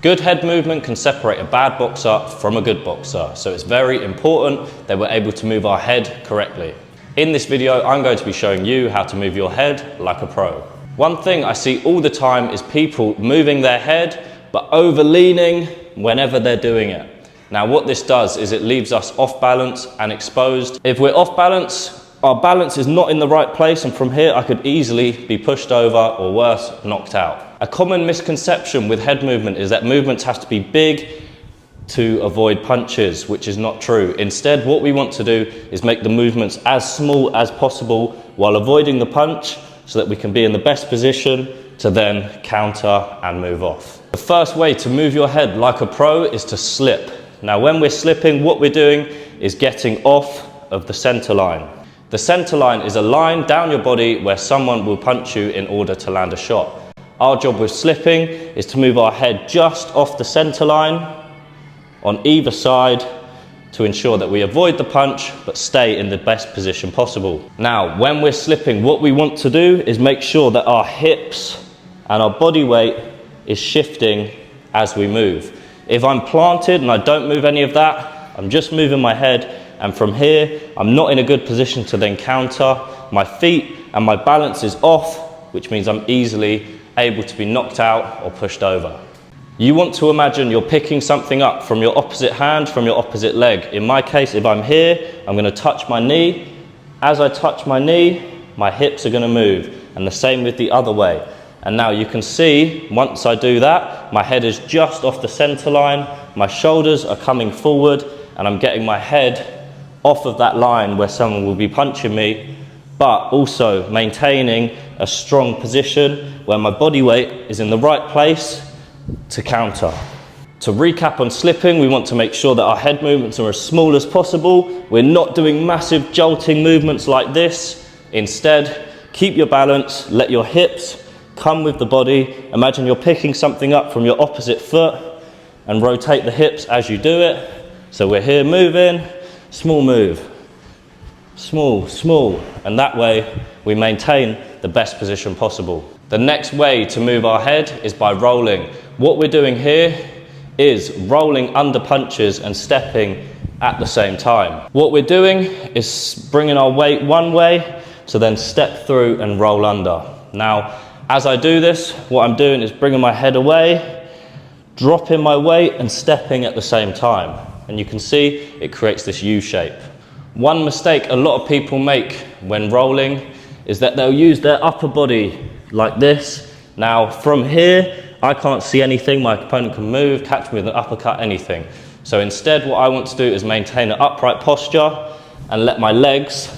Good head movement can separate a bad boxer from a good boxer, so it's very important that we're able to move our head correctly. In this video, I'm going to be showing you how to move your head like a pro. One thing I see all the time is people moving their head, but overleaning whenever they're doing it. Now what this does is it leaves us off balance and exposed. If we're off balance, our balance is not in the right place, and from here I could easily be pushed over or worse, knocked out. A common misconception with head movement is that movements have to be big to avoid punches, which is not true. Instead, what we want to do is make the movements as small as possible while avoiding the punch so that we can be in the best position to then counter and move off. The first way to move your head like a pro is to slip. Now, when we're slipping, what we're doing is getting off of the center line. The center line is a line down your body where someone will punch you in order to land a shot. Our job with slipping is to move our head just off the center line on either side to ensure that we avoid the punch but stay in the best position possible. Now, when we're slipping, what we want to do is make sure that our hips and our body weight is shifting as we move. If I'm planted and I don't move any of that, I'm just moving my head, and from here, I'm not in a good position to then counter. My feet and my balance is off, which means I'm easily able to be knocked out or pushed over. You want to imagine you're picking something up from your opposite hand, from your opposite leg. In my case, if I'm here, I'm going to touch my knee. As I touch my knee, my hips are going to move, and the same with the other way. And now you can see, once I do that, my head is just off the center line, my shoulders are coming forward, and I'm getting my head off of that line where someone will be punching me, but also maintaining a strong position where my body weight is in the right place to counter. To recap on slipping, we want to make sure that our head movements are as small as possible. We're not doing massive jolting movements like this. Instead, keep your balance, let your hips come with the body. Imagine you're picking something up from your opposite foot and rotate the hips as you do it. So we're here moving, small move, small, small, and that way we maintain the best position possible. The next way to move our head is by rolling. What we're doing here is rolling under punches and stepping at the same time. What we're doing is bringing our weight one way to then step through and roll under. Now, as I do this, what I'm doing is bringing my head away, dropping my weight and stepping at the same time. And you can see it creates this U shape. One mistake a lot of people make when rolling is that they'll use their upper body like this. Now from here, I can't see anything, my opponent can move, catch me with an uppercut, anything. So instead what I want to do is maintain an upright posture and let my legs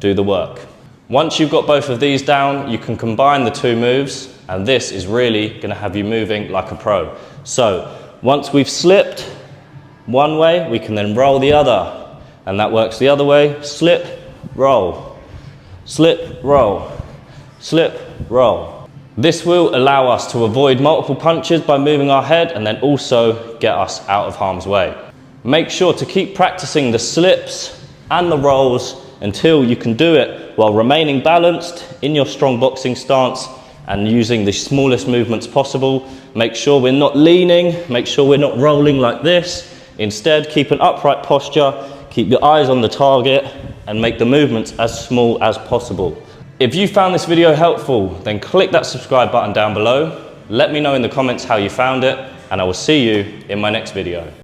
do the work. Once you've got both of these down, you can combine the two moves, and this is really going to have you moving like a pro. So once we've slipped one way, we can then roll the other, and that works the other way. Slip, roll, slip, roll, slip, roll. This will allow us to avoid multiple punches by moving our head, and then also get us out of harm's way. Make sure to keep practicing the slips and the rolls until you can do it while remaining balanced in your strong boxing stance and using the smallest movements possible. Make sure we're not leaning, make sure we're not rolling like this. Instead, keep an upright posture, keep your eyes on the target, and make the movements as small as possible. If you found this video helpful, then click that subscribe button down below. Let me know in the comments how you found it, and I will see you in my next video.